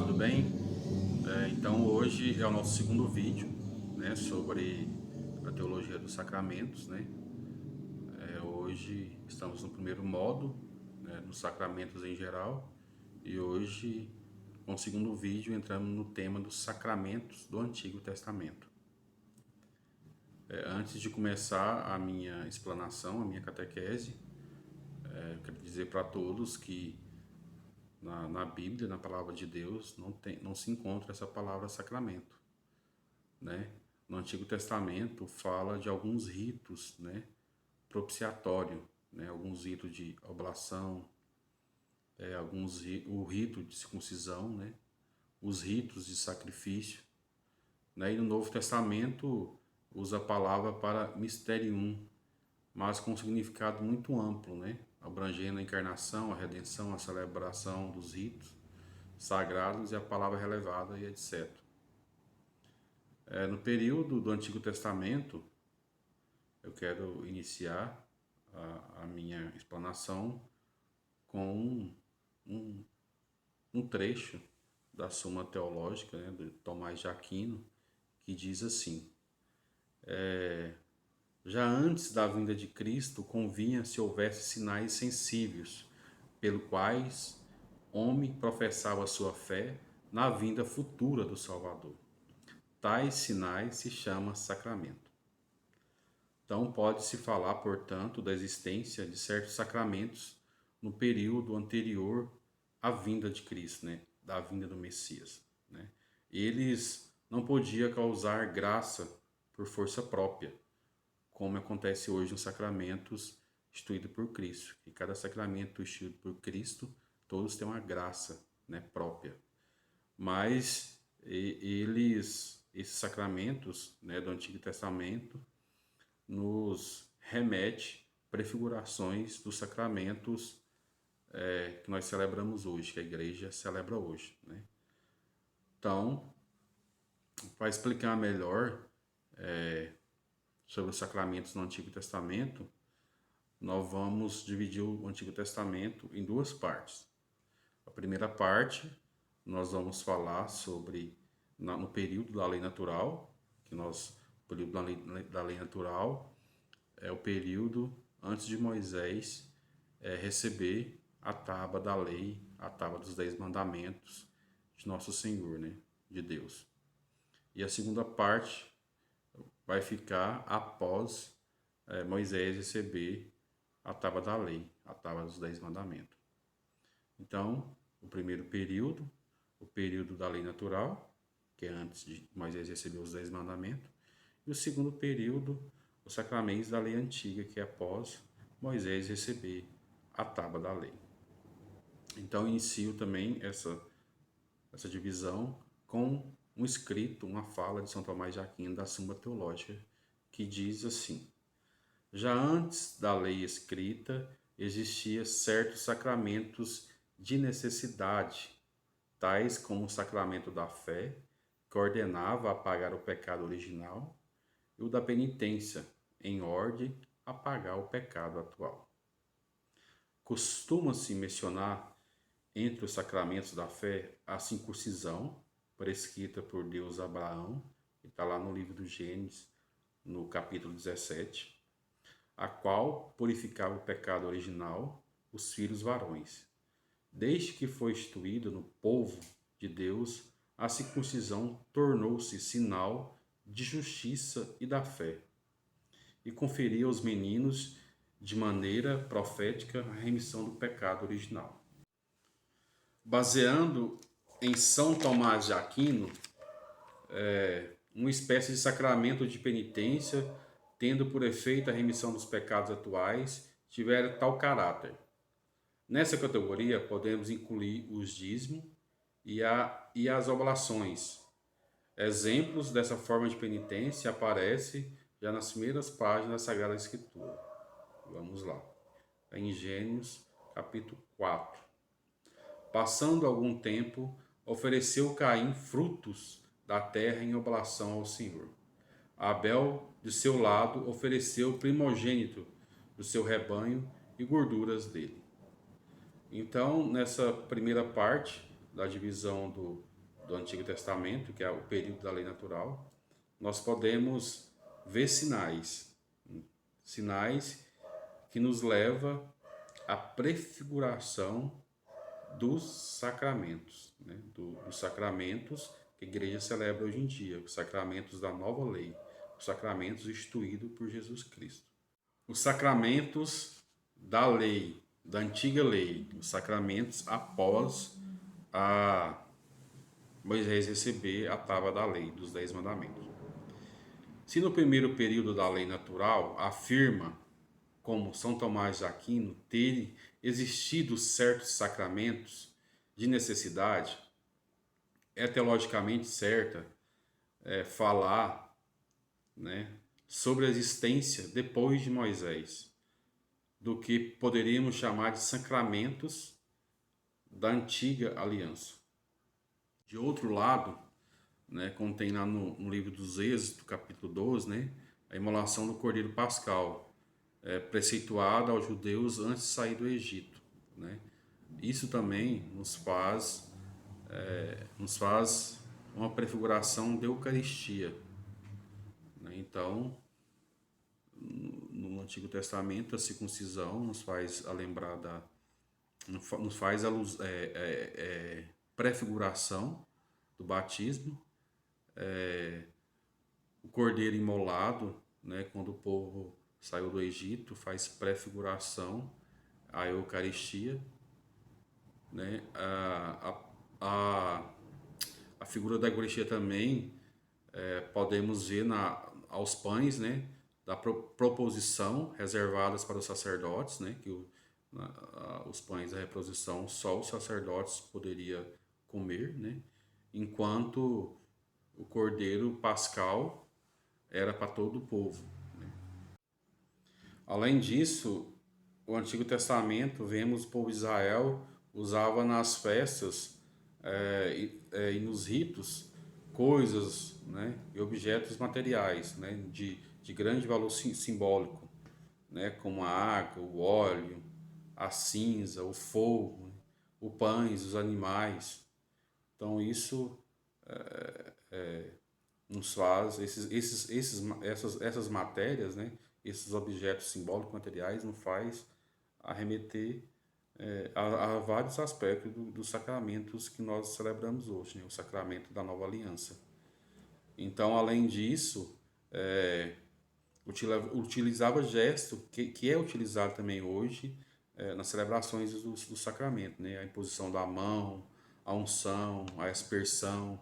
tudo bem? Então hoje é o nosso segundo vídeo, né, sobre a teologia dos sacramentos, né? Hoje estamos no primeiro módulo, né, nos sacramentos em geral, e hoje, com o segundo vídeo, entramos no tema dos sacramentos do Antigo Testamento. Antes de começar a minha explanação, a minha catequese, eu quero dizer para todos que na Bíblia, na palavra de Deus, não se encontra essa palavra sacramento, né? No Antigo Testamento fala de alguns ritos, né, propiciatório, né, alguns ritos de oblação, o rito de circuncisão, né, os ritos de sacrifício, né? E no Novo Testamento usa a palavra para mysterium, mas com um significado muito amplo, né, abrangendo a encarnação, a redenção, a celebração dos ritos sagrados e a palavra relevada e etc. No período do Antigo Testamento, eu quero iniciar a minha explanação com um, um trecho da Suma Teológica, né, de Tomás de Aquino, que diz assim: já antes da vinda de Cristo, convinha se houvesse sinais sensíveis, pelo quais homem professava sua fé na vinda futura do Salvador. Tais sinais se chamam sacramento. Então, pode-se falar, portanto, da existência de certos sacramentos no período anterior à vinda de Cristo, né? Da vinda do Messias, né? Eles não podiam causar graça por força própria, como acontece hoje nos sacramentos instituídos por Cristo. E cada sacramento instituído por Cristo, todos têm uma graça, né, própria. Mas esses sacramentos, né, do Antigo Testamento, nos remete prefigurações dos sacramentos que nós celebramos hoje, que a igreja celebra hoje, né? Então, para explicar melhor sobre os sacramentos no Antigo Testamento, nós vamos dividir o Antigo Testamento em duas partes. A primeira parte, nós vamos falar sobre no período da lei natural, o período da lei natural é o período antes de Moisés receber a tábua da lei, a tábua dos 10 mandamentos de nosso Senhor, né, de Deus. E a segunda parte vai ficar após Moisés receber a tábua da lei, a tábua dos 10 mandamentos. Então, o primeiro período, o período da lei natural, que é antes de Moisés receber os 10 mandamentos, e o segundo período, os sacramentos da lei antiga, que é após Moisés receber a tábua da lei. Então, inicio também essa divisão com um escrito, uma fala de São Tomás de Aquino da Suma Teológica, que diz assim: já antes da lei escrita, existiam certos sacramentos de necessidade, tais como o sacramento da fé, que ordenava apagar o pecado original, e o da penitência, em ordem a apagar o pecado atual. Costuma-se mencionar entre os sacramentos da fé a circuncisão, prescrita por Deus a Abraão, que está lá no livro do Gênesis, no capítulo 17, a qual purificava o pecado original, os filhos varões. Desde que foi instituído no povo de Deus, a circuncisão tornou-se sinal de justiça e da fé, e conferia aos meninos, de maneira profética, a remissão do pecado original. Baseando em São Tomás de Aquino, uma espécie de sacramento de penitência, tendo por efeito a remissão dos pecados atuais, tiver tal caráter. Nessa categoria, podemos incluir os dízimos e as oblações. Exemplos dessa forma de penitência aparecem já nas primeiras páginas da Sagrada Escritura. Vamos lá. Em Gênesis, capítulo 4. Passando algum tempo, ofereceu Caim frutos da terra em oblação ao Senhor. Abel, de seu lado, ofereceu o primogênito do seu rebanho e gorduras dele. Então, nessa primeira parte da divisão do Antigo Testamento, que é o período da lei natural, nós podemos ver sinais que nos leva à prefiguração dos sacramentos, né? Dos sacramentos que a igreja celebra hoje em dia, os sacramentos da nova lei, os sacramentos instituídos por Jesus Cristo. Os sacramentos da lei, da antiga lei, os sacramentos após a Moisés receber a tábua da lei, dos 10 mandamentos. Se no primeiro período da lei natural afirma, como São Tomás de Aquino, ter existido certos sacramentos de necessidade, é teologicamente certa falar, né, sobre a existência depois de Moisés do que poderíamos chamar de sacramentos da antiga aliança. De outro lado, né, contém lá no livro dos Êxodos, capítulo 12, né, a imolação do Cordeiro Pascal, preceituada aos judeus antes de sair do Egito, né? Isso também nos faz uma prefiguração da Eucaristia, né? Então, no Antigo Testamento, a circuncisão nos faz lembrar nos faz a prefiguração do batismo, o cordeiro imolado, né, quando o povo saiu do Egito, faz prefiguração à Eucaristia, né? A figura da Eucaristia também podemos ver aos pães, né, da proposição reservadas para os sacerdotes, né, que os pães da reposição só os sacerdotes poderiam comer, né, enquanto o cordeiro pascal era para todo o povo. Né? Além disso, o Antigo Testamento, vemos o povo de Israel usava nas festas e nos ritos coisas, né, e objetos materiais, né, de grande valor simbólico, né, como a água, o óleo, a cinza, o fogo, né, o pães, os animais. Então isso nos faz essas matérias, né, esses objetos simbólicos materiais, nos faz arremeter a vários aspectos dos sacramentos que nós celebramos hoje, né, o sacramento da nova aliança. Então, além disso, utilizava gesto que é utilizado também hoje nas celebrações do sacramento, né, a imposição da mão, a unção, a aspersão,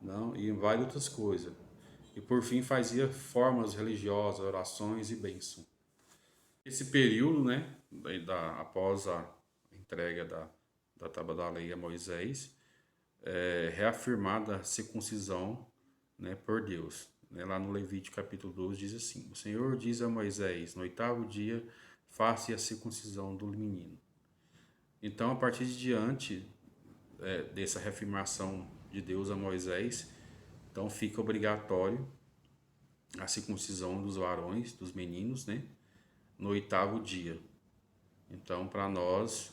não, e várias outras coisas. E por fim fazia formas religiosas, orações e bênção. Esse período, né, após a entrega da tábua da lei a Moisés, reafirmada a circuncisão, né, por Deus. Né, lá no Levítico capítulo 12 diz assim: o Senhor diz a Moisés, no 8º dia, faça a circuncisão do menino. Então, a partir de diante dessa reafirmação de Deus a Moisés, então fica obrigatório a circuncisão dos varões, dos meninos, né, no 8º dia. Então, para nós,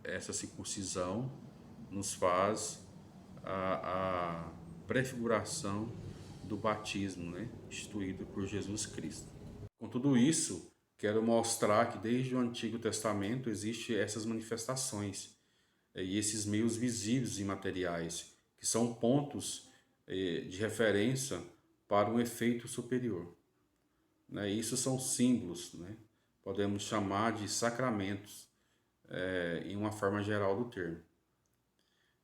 essa circuncisão nos faz a prefiguração do batismo, né, instituído por Jesus Cristo. Com tudo isso, quero mostrar que desde o Antigo Testamento existem essas manifestações e esses meios visíveis e materiais, que são pontos de referência para um efeito superior. Né? Isso são símbolos, né? Podemos chamar de sacramentos, em uma forma geral do termo.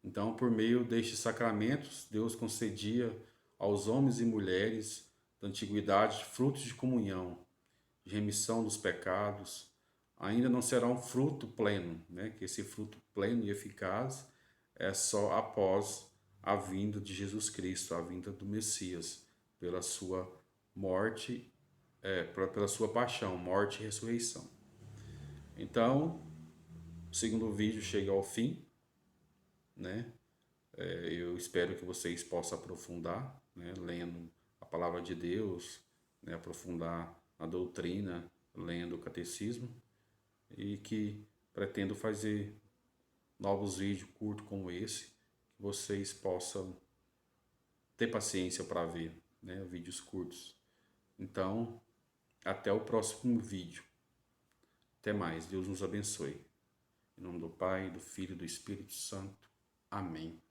Então, por meio destes sacramentos, Deus concedia aos homens e mulheres da antiguidade frutos de comunhão, de remissão dos pecados. Ainda não será um fruto pleno, né? Que esse fruto pleno e eficaz é só após a vinda de Jesus Cristo, a vinda do Messias, pela sua morte, pela sua paixão, morte e ressurreição. Então, o segundo vídeo chega ao fim, né? Eu espero que vocês possam aprofundar, né, lendo a palavra de Deus, né, aprofundar a doutrina, lendo o catecismo, e que pretendo fazer novos vídeos curtos como esse, vocês possam ter paciência para ver, né, vídeos curtos. Então, até o próximo vídeo. Até mais. Deus nos abençoe. Em nome do Pai, do Filho e do Espírito Santo. Amém.